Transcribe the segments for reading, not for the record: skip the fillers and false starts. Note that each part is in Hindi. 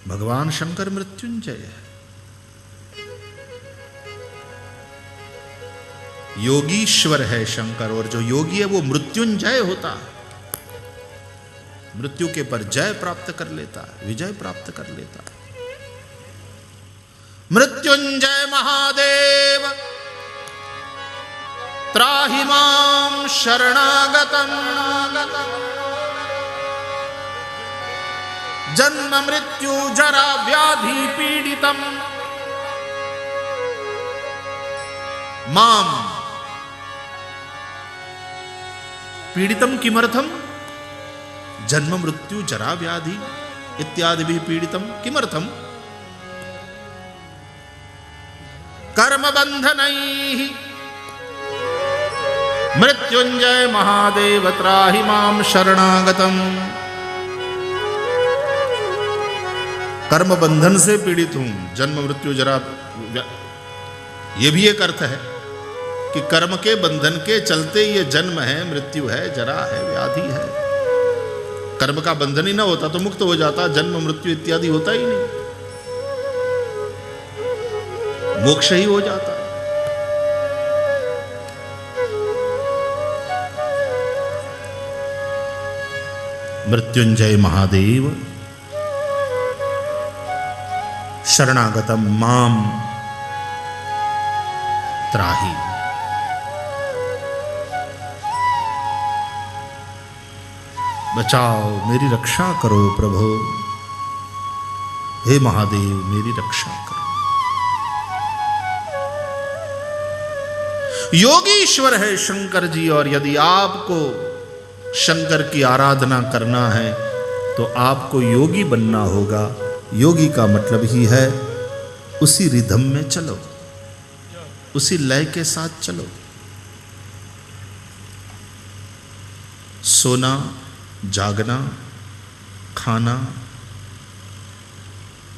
भगवान शंकर मृत्युंजय है। योगीश्वर है शंकर, और जो योगी है वो मृत्युंजय होता है। मृत्यु के पर जय प्राप्त कर लेता है, विजय प्राप्त कर लेता है। मृत्युंजय महादेव त्राहि मां शरणागतम् जन्म मृत्यु जरा व्याधि पीडितम् माम पीडितम किमर्थम जन्म मृत्यु जरा व्याधि इत्यादि भी पीडितम किमर्थम कर्म बंधनैः मृत्युंजय महादेव त्राहि मां शरणागतम्। कर्म बंधन से पीड़ित हूं, जन्म मृत्यु जरा। यह भी एक अर्थ है कि कर्म के बंधन के चलते ये जन्म है, मृत्यु है, जरा है, व्याधि है। कर्म का बंधन ही ना होता तो मुक्त हो जाता, जन्म मृत्यु इत्यादि होता ही नहीं, मोक्ष ही हो जाता। मृत्युंजय महादेव शरणागतम माम त्राहि। बचाओ, मेरी रक्षा करो प्रभु। हे महादेव मेरी रक्षा करो। योगीश्वर है शंकर जी, और यदि आपको शंकर की आराधना करना है तो आपको योगी बनना होगा। योगी का मतलब ही है उसी रिदम में चलो, उसी लय के साथ चलो। सोना, जागना, खाना,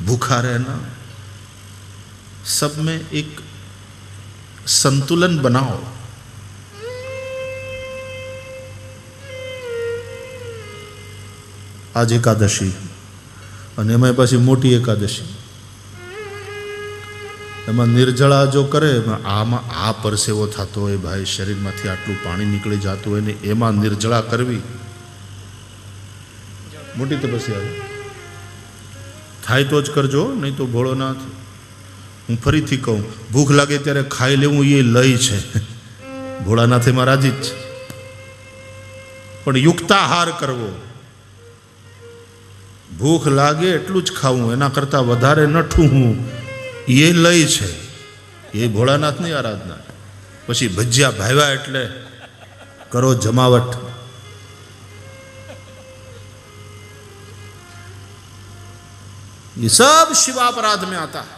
भूखा रहना, सब में एक संतुलन बनाओ। आज एकादशी અને એમાં પાછી મોટી એકાદશી, એમાં નિર્જળા જો કરે, આમાં આ પરસેવો થતો હોય ભાઈ, શરીરમાંથી આટલું પાણી નીકળી જતું હોય ને એમાં નિર્જળા કરવી મોટી તપસ્યા થાય તો જ કરજો, નહીં તો ભોળોનાથ હું ફરીથી કહું, ભૂખ લાગે ત્યારે ખાઈ લેવું એ લય છે, ભોળાનાથ એમાં રાજી જ છે, પણ યુક્તાહાર કરવો। ભૂખ લાગે એટલું જ ખાવું, એના કરતાં વધારે ન ઠૂહવું એ લય છે, એ ભોળાનાથની આરાધના। પછી ભજીયા ભાવ્યા એટલે કરો જમાવટ। ये सब शिवापराध में आता है।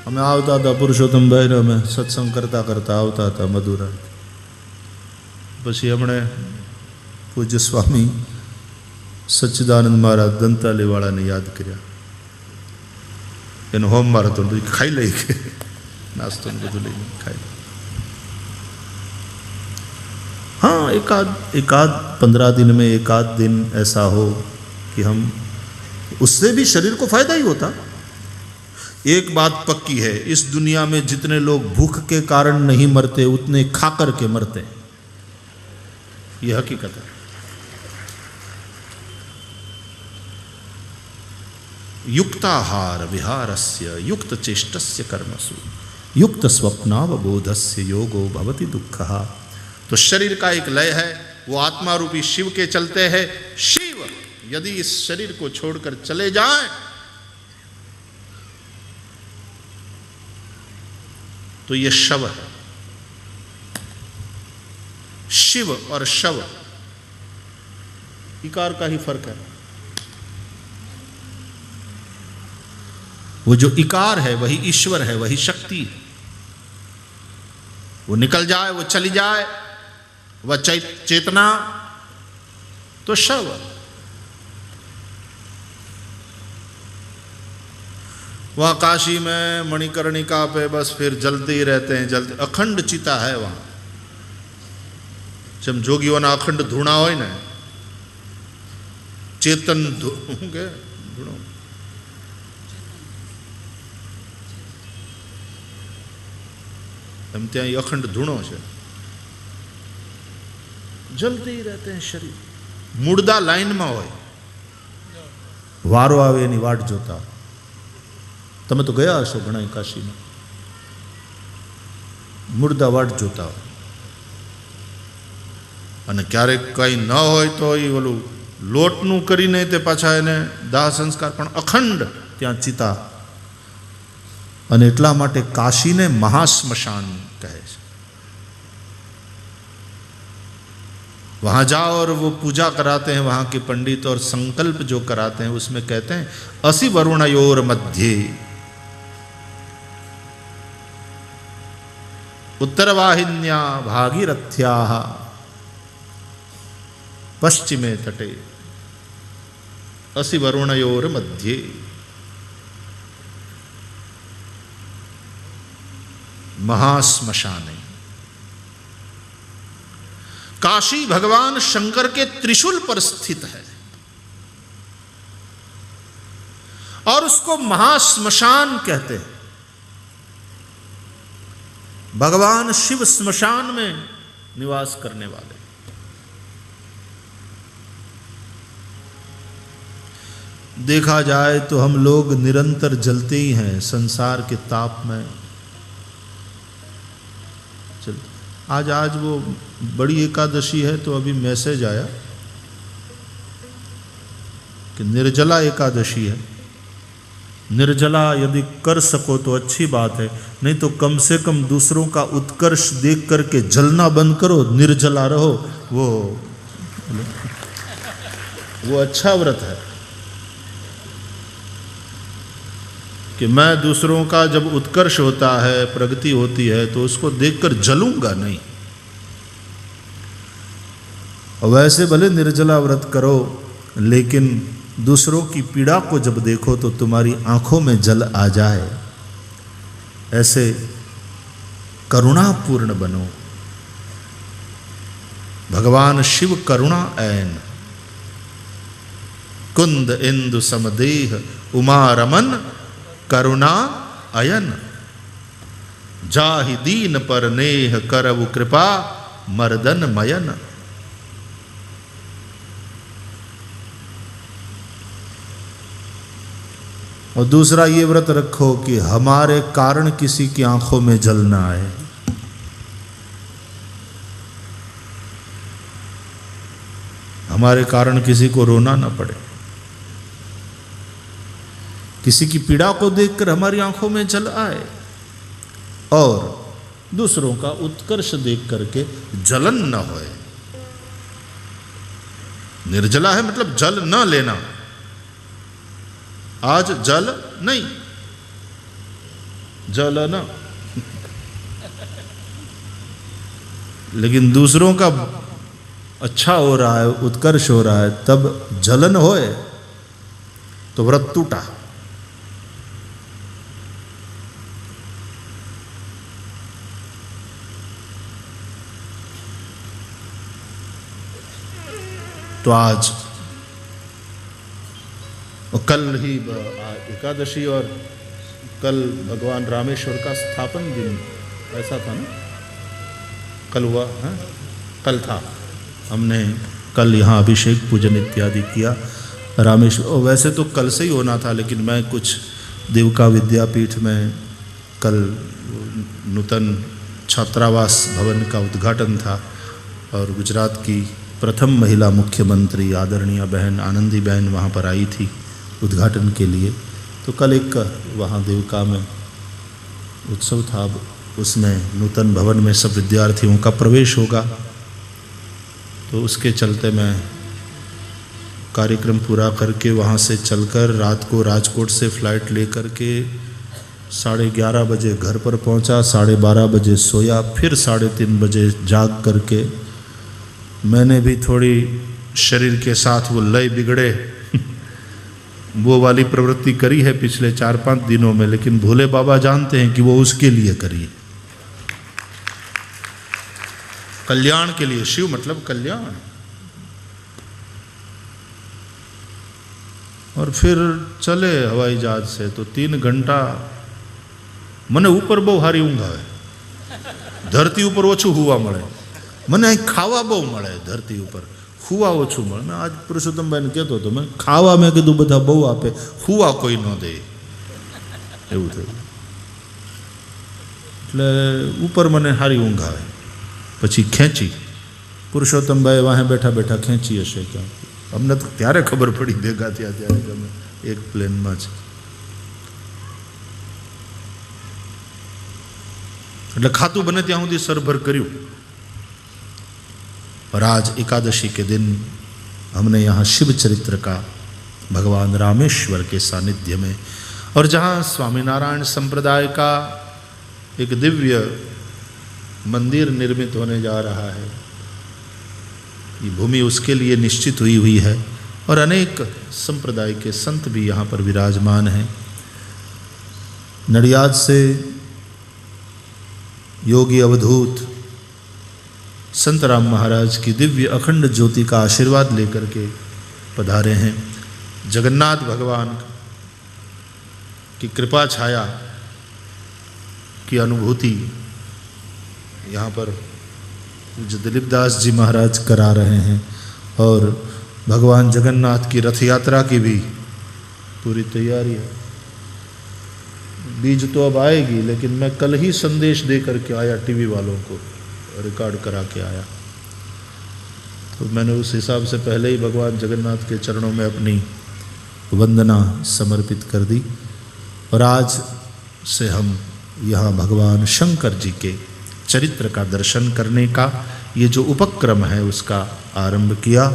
हमें आवता था पुरुषोत्तम भाई ने, हमें सत्संग करता करता आवता था मधुरा। પછી हमने पूज्य स्वामी सच्चिदानंद महाराज दंताली वाला ने याद કર્યા। એનો હોમવાર હતો, ખાઈ લઈ કે નાસ્તો ને બધું લઈને ખાઈ। हाँ, एकाध 15 दिन में एकाध दिन ऐसा हो कि हम, उससे भी शरीर को फायदा ही होता। एक बात पक्की है, इस दुनिया में जितने लोग भूख के कारण नहीं मरते उतने खाकर के मरते, यह हकीकत है। युक्ताहार विहारस्य युक्त चेष्टस्य कर्मसु युक्त स्वप्नावबोधस्य योगो भवति दुःखः। तो शरीर का एक लय है, वो आत्मा रूपी शिव के चलते हैं। शिव यदि इस शरीर को छोड़कर चले जाएं तो ये शव है। शिव और शव इकार का ही फर्क है। वो जो इकार है वही ईश्वर है, वही शक्ति है। वो निकल जाए, वो चली जाए, वह चेतना तो शव। वहां काशी में मणिकर्णिका पे बस फिर जलते ही रहते हैं, जलते, अखंड चिता है वहां। જેમ જોગીઓના અખંડ ધૂણા હોય ને, ચેતન કે ધૂણો, એમ ત્યાં અખંડ ધૂણો છે, જલતે ही रहते हैं शरीर। मुर्दा लाइन में હોય, વારો આવે એની વાટ જોતા। તમે તો ગયા હશો ઘણા કાશીમાં, મુર્દા વાટ જોતા હોય, અને ક્યારેક કંઈ ન હોય તો એ ઓલું લોટનું કરીને તે પાછા એને દાહ સંસ્કાર, પણ અખંડ ત્યાં ચિતા। અને એટલા માટે કાશીને महाश्मशान કહે છે। वहाँ जाओ और वो पूजा कराते हैं वहाँ के पंडित, और संकल्प जो कराते हैं उसमें कहते हैं असि वरुणयोर मध्ये उत्तरवाहिन्या भागीरथ्याः पश्चिमे तटे असि वरुणयोर मध्ये। महाश्मशाने काशी भगवान शंकर के त्रिशूल पर स्थित है और उसको महाश्मशान कहते हैं। भगवान शिव श्मशान में निवास करने वाले। देखा जाए तो हम लोग निरंतर जलते ही हैं संसार के ताप में। आज वो बड़ी एकादशी है तो अभी मैसेज आया कि निर्जला एकादशी है। निर्जला यदि कर सको तो अच्छी बात है, नहीं तो कम से कम दूसरों का उत्कर्ष देख करके जलना बंद करो, निर्जला रहो। वो अच्छा व्रत है कि मैं दूसरों का जब उत्कर्ष होता है, प्रगति होती है, तो उसको देखकर जलूंगा नहीं। और वैसे भले निर्जला व्रत करो, लेकिन दूसरों की पीड़ा को जब देखो तो तुम्हारी आंखों में जल आ जाए, ऐसे करुणापूर्ण बनो। भगवान शिव करुणा ऐन, कुंद इंदु समदेह उमा रमन करुणा अयन। जाहि दीन पर नेह करवु कृपा मर्दन मयन। और दूसरा ये व्रत रखो कि हमारे कारण किसी की आंखों में जल ना आए। हमारे कारण किसी को रोना ना पड़े, किसी की पीड़ा को देखकर हमारी आंखों में जल आए, और दूसरों का उत्कर्ष देख करके जलन न होए। निर्जला है मतलब जल न लेना। आज जल नहीं, जल न, लेकिन दूसरों का अच्छा हो रहा है, उत्कर्ष हो रहा है, तब जलन होए तो व्रत टूटा। तो आज और कल ही एकादशी और कल भगवान रामेश्वर का स्थापन दिन, ऐसा था ना, कल हुआ है, कल था। हमने कल यहाँ अभिषेक पूजन इत्यादि किया रामेश्वर। और वैसे तो कल से ही होना था, लेकिन मैं कुछ देवका विद्यापीठ में कल नूतन छात्रावास भवन का उद्घाटन था, और गुजरात की प्रथम महिला मुख्यमंत्री आदरणीय बहन आनंदी बहन वहाँ पर आई थी उद्घाटन के लिए। तो कल एक वहाँ देवका में उत्सव था, उसमें नूतन भवन में सब विद्यार्थियों का प्रवेश होगा। तो उसके चलते मैं कार्यक्रम पूरा करके वहाँ से चलकर रात को राजकोट से फ़्लाइट लेकर के 11:30 बजे घर पर पहुँचा, 12:30 बजे सोया, फिर 3:30 बजे जाग करके मैंने भी थोड़ी शरीर के साथ वो लय बिगड़े वो वाली प्रवृत्ति करी है पिछले 4-5 दिनों में, लेकिन भोले बाबा जानते हैं कि वो उसके लिए करी। कल्याण के लिए, शिव मतलब कल्याण। और फिर चले हवाई जहाज से तो 3 घंटा મને ઉપર બહુ સારી ઊંઘ આવે, ધરતી ઉપર ઓછું હુવા મળે, મને અહીં ખાવા બહુ મળે, ધરતી ઉપર હુવા ઓછું મળે। મેં આજ પુરુષોત્તમભાઈને કહેતો હતો, મેં ખાવા મેં કીધું બધા બહુ આપે, હુવા કોઈ ન દે, એવું થયું। એટલે ઉપર મને સારી ઊંઘ આવે। પછી ખેંચી પુરુષોત્તમભાઈ વાહે બેઠા બેઠા ખેંચી હશે ક્યાં, અમને તો ત્યારે ખબર પડી ભેગા થયા ત્યારે કે અમે એક પ્લેનમાં છે। એટલે ખાતું બને ત્યાં સુધી સરભર કર્યું। और आज एकादशी के दिन हमने यहाँ शिव चरित्र का भगवान रामेश्वर के सानिध्य में, और जहाँ स्वामीनारायण संप्रदाय का एक दिव्य मंदिर निर्मित होने जा रहा है, ये भूमि उसके लिए निश्चित हुई है, और अनेक संप्रदाय के संत भी यहाँ पर विराजमान हैं। नडियाद से योगी अवधूत संत राम महाराज की दिव्य अखंड ज्योति का आशीर्वाद लेकर के पधारे हैं। जगन्नाथ भगवान की कृपा छाया की अनुभूति यहाँ पर जो दिलीप दास जी महाराज करा रहे हैं, और भगवान जगन्नाथ की रथ यात्रा की भी पूरी तैयारी है। बीज तो अब आएगी, लेकिन मैं कल ही संदेश दे करके आया, टीवी वालों को रिकॉर्ड करा के आया, तो मैंने उस हिसाब से पहले ही भगवान जगन्नाथ के चरणों में अपनी वंदना समर्पित कर दी। और आज से हम यहाँ भगवान शंकर जी के चरित्र का दर्शन करने का ये जो उपक्रम है उसका आरंभ किया।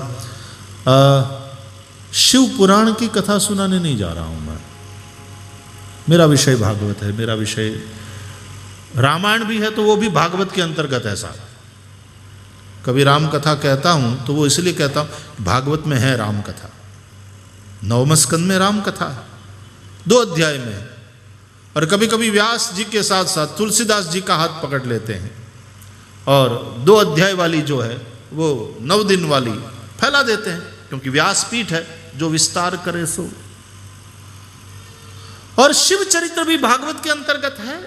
शिव पुराण की कथा सुनाने नहीं जा रहा हूँ मैं, मेरा विषय भागवत है, मेरा विषय रामायण भी है तो वो भी भागवत के अंतर्गत है सारा। कभी राम कथा कहता हूँ तो वो इसलिए कहता हूँ भागवत में है राम कथा, 9वें स्कंद में राम कथा है 2 अध्याय में, और कभी कभी व्यास जी के साथ साथ तुलसीदास जी का हाथ पकड़ लेते हैं और 2 अध्याय वाली जो है वो 9 दिन वाली फैला देते हैं, क्योंकि व्यासपीठ है जो विस्तार करे सो। और शिव चरित्र भी भागवत के अंतर्गत है।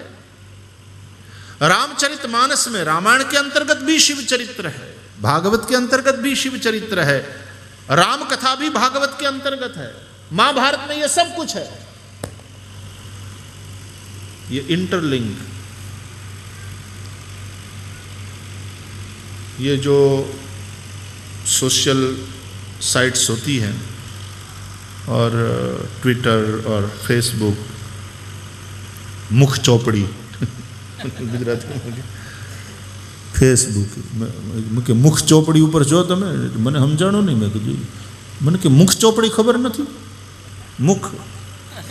रामचरितमानस में रामायण के अंतर्गत भी शिव चरित्र है, भागवत के अंतर्गत भी शिव चरित्र है, राम कथा भी भागवत के अंतर्गत है, महाभारत में ये सब कुछ है। ये इंटरलिंक, ये जो सोशल साइट्स होती हैं और ट्विटर और फेसबुक, मुख चौपड़ी गुजराती में फेसबुक के मुख चौपड़ी ऊपर जो तमे मने समझाणो नहीं, मैं कीधुं मने के मुख चौपड़ी खबर नहीं, मुख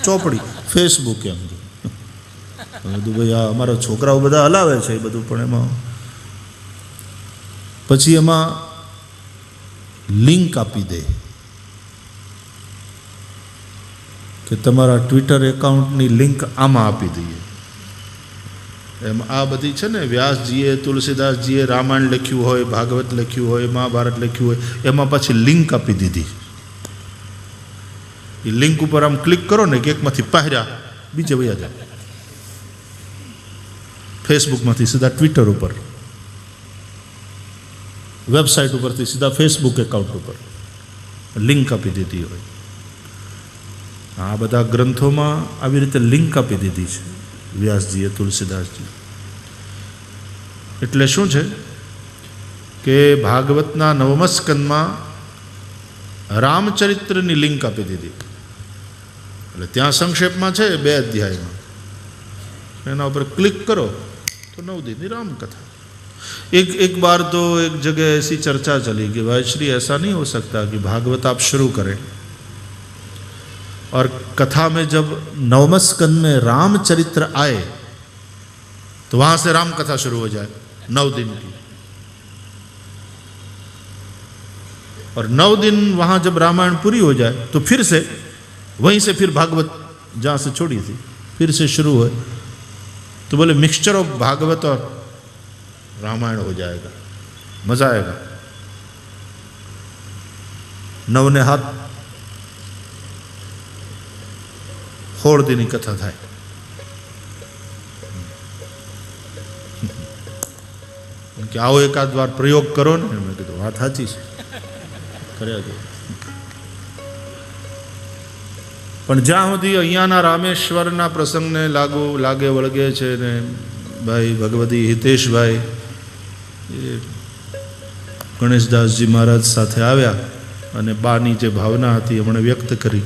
चौपड़ी फेसबुक एम બધું ભાઈ આ અમારા છોકરાઓ બધા હલાવે છે એ બધું, પણ એમાં પછી એમાં લિંક આપી દે કે તમારા ટ્વિટર એકાઉન્ટની લિંક આમાં આપી દઈએ। એમ આ બધી છે ને, વ્યાસજીએ તુલસીદાસજીએ રામાયણ લખ્યું હોય, ભાગવત લખ્યું હોય, મહાભારત લખ્યું હોય, એમાં પાછી લિંક આપી દીધી। એ લિંક ઉપર આમ ક્લિક કરો ને કે એકમાંથી પહેર્યા બીજે વયા જાય, फेसबुक में सीधा ट्विटर पर, वेबसाइट पर सीधा फेसबुक एकाउंट पर लिंक आपी दीधी हो। आ बधा ग्रंथों में आ रीते लिंक आपी दीधी है व्यासजीए तुलसीदासजी। एटले शुं छे के भागवतना 9मा स्कंद में रामचरित्रनी लिंक आपी दीधी, એટલે ત્યાં સંક્ષેપ में है 2 अध्याय में, एना पर क्लिक करो तो 9 दिन राम कथा। एक बार तो एक जगह ऐसी चर्चा चली कि भाई श्री ऐसा नहीं हो सकता कि भागवत आप शुरू करें और कथा में जब 9वें स्कंद में रामचरित्र आए तो वहां से राम कथा शुरू हो जाए 9 दिन की, और 9 दिन वहां जब रामायण पूरी हो जाए तो फिर से वहीं से फिर भागवत जहां से छोड़ी थी फिर से शुरू हो, तो बोले मिक्सचर ऑफ भागवत और रामायण हो जाएगा। मजा आएगा। 9 ने हाथ 16 दी कथा थाय। कि आओ एकाद बार प्रयोग करो ने। मैं कीधुं वात साची छे, कर्या जो। पण ज्यां सुधी अहींयाना रामेश्वरना प्रसंगने लागे वळगे छे ने भाई भगवती हितेशभाई गणेशदासजी महाराज साथे आव्या अने बानी जे भावना हती हमणे व्यक्त करी।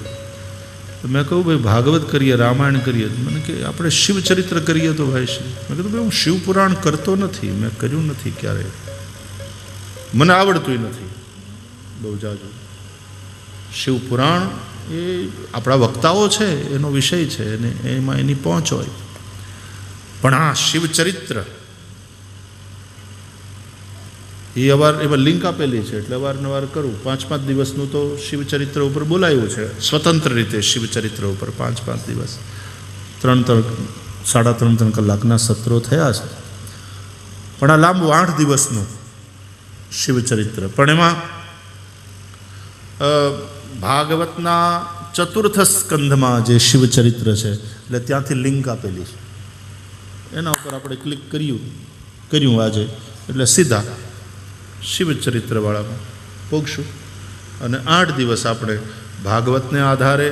तो मैं कहूँ भाई भागवत करिए, रामायण करिए। मैंने कि आपणे शिवचरित्र करिए तो भाई श्री। मैं कहूँ भाई हूँ शिवपुराण करतो नथी, मैं कर्युं नथी क्यारे, मने आवडतुंय नथी बहु जाजु। शिवपुराण ए आपણા वक्ताओ छे एनो विषय छे ने एमां एनी पहोंच होय। पण आ शिवचरित्र ये अवार एवं लिंक आपेली है એટલે અવારનવાર કરું। 5-5 દિવસનું તો શિવચરિત્ર ઉપર બોલાયું છે સ્વતંત્ર રીતે। શિવચરિત્ર ઉપર 5-5 દિવસ 3-3 કલાકના સત્રો થયા છે। પણ આ લાંબુ 8 દિવસનું શિવચરિત્ર। પણ એમાં ભાગવતના ચતુર્થ સ્કંધમાં જે શિવચરિત્ર છે એટલે ત્યાંથી લિંક આપેલી છે। એના ઉપર આપણે ક્લિક કર્યું આજે એટલે સીધા शिवचरित्रवाळामां पोगशुं। अने 8 दिवस आपणे भागवतने आधारे,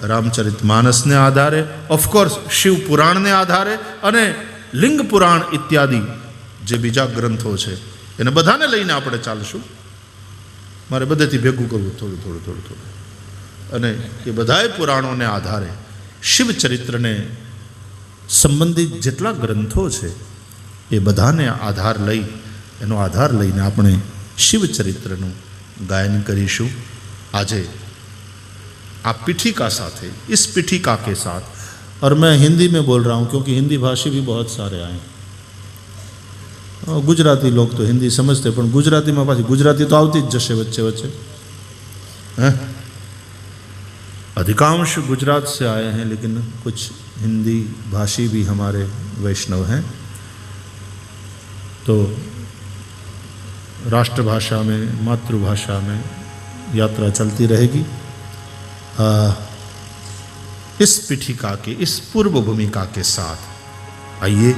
रामचरितमानसने आधारे, ऑफकोर्स शिवपुराणने आधारे अने लिंग पुराण इत्यादि जे बीजा ग्रंथो छे एने बधाने लईने आपणे चालशुं। मारे बधेथी भेगुं करवुं थोडुं अने ए बधाय पुराणोने आधारे शिवचरित्रने संबंधित जेटला ग्रंथो छे ए बधाने आधार लई एनो आधार लईने आपणे शिवचरित्रનું गायन करीशुं। आजे आप पीठिका साथे, इस पीठिका के साथ, और मैं हिंदी में बोल रहा हूँ क्योंकि हिंदी भाषी भी बहुत सारे आए। गुजराती लोग तो हिंदी समझते, पर गुजराती में पाછી गुजराती तो आवती ज जशे वच्चे वच्चे। अधिकांश गुजरात से आए हैं, लेकिन कुछ हिंदी भाषी भी हमारे वैष्णव हैं। तो राष्ट्रभाषा में, मातृभाषा में यात्रा चलती रहेगी। इस पीठिका के, इस पूर्व भूमिका के साथ आइए,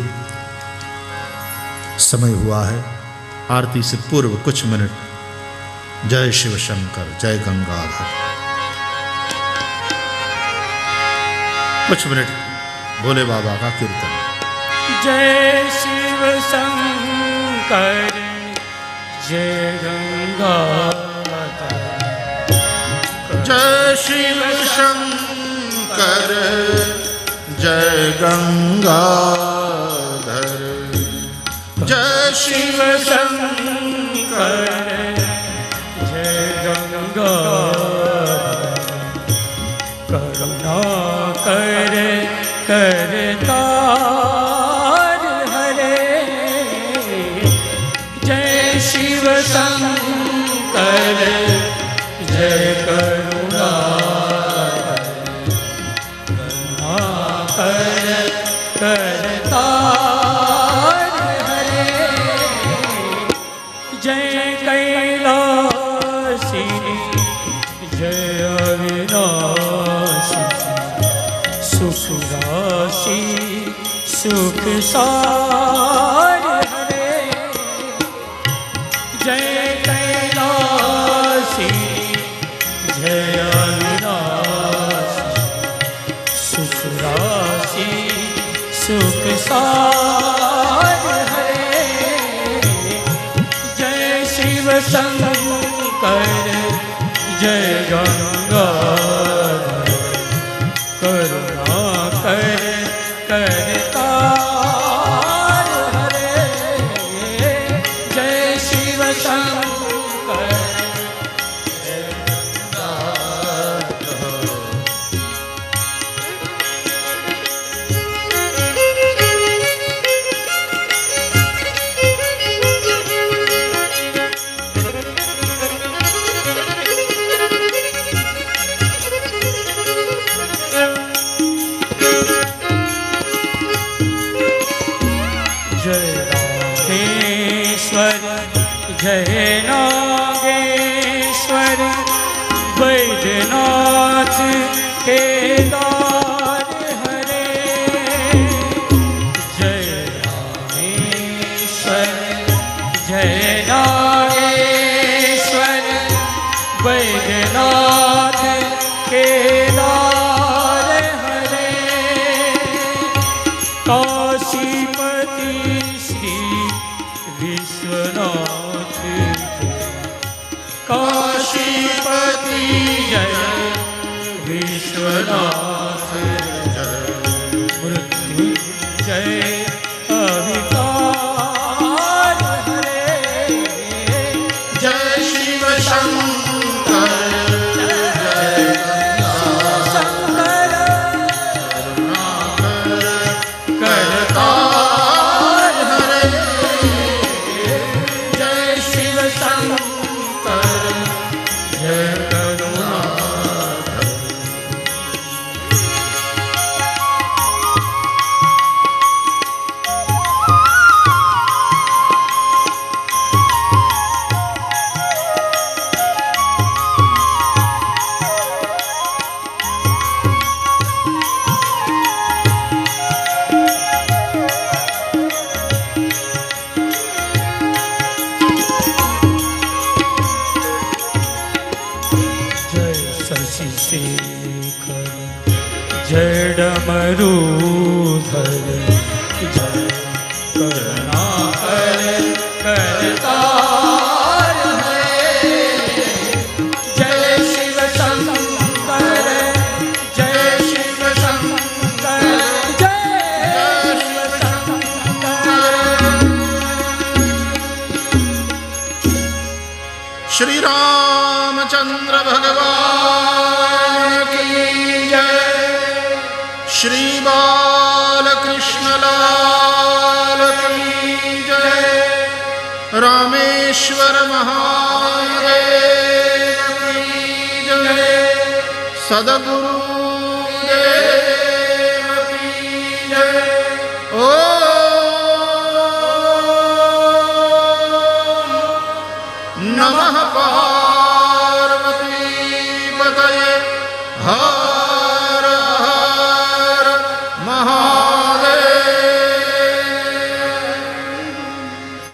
समय हुआ है आरती से पूर्व कुछ मिनट जय शिव शंकर, जय गंगाधर, कुछ मिनट भोले बाबा का कीर्तन। जय शिव शंकर, जय गंगाधर, जय शिव शंकर, जय गंगाधर, जय शिव शंकर, जय गंगाधर, करुणा कर करतार हरे, जय शिव शंकर, जय करुणा कर करतार हरे, जय कैलासी, जय अविनाशी, सुख राशि सुख सार हरे, जय कैलासी, जय अविनाशी, सुख राशि सुख सार हरे, जय शिव शंकर, जय गंगाधर, करुणा कर करतार हरे, जय शिव शंकर, जय गंगाधर। केदार हरे जय रामेश्वर जय नागेश्वर वैद्यनाथ केदार हरे काशीपति श्री विश्वनाथ काशीपति जय विश्वनाथ मृत्युंजय अविकार हरे जय शिव शंकर जय शंकर करतार हरे जय शिव शंकर जय करुणा शशि शेखर जय डमरूधर जय करुणाकर करतार हरे जय शिव शंकर जय शिव शंकर जय शिव शंकर श्री रामचंद्र भगवान की जय श्री बालकृष्ण लाल की जय रामेश्वर महादेव की जय सद्गुरु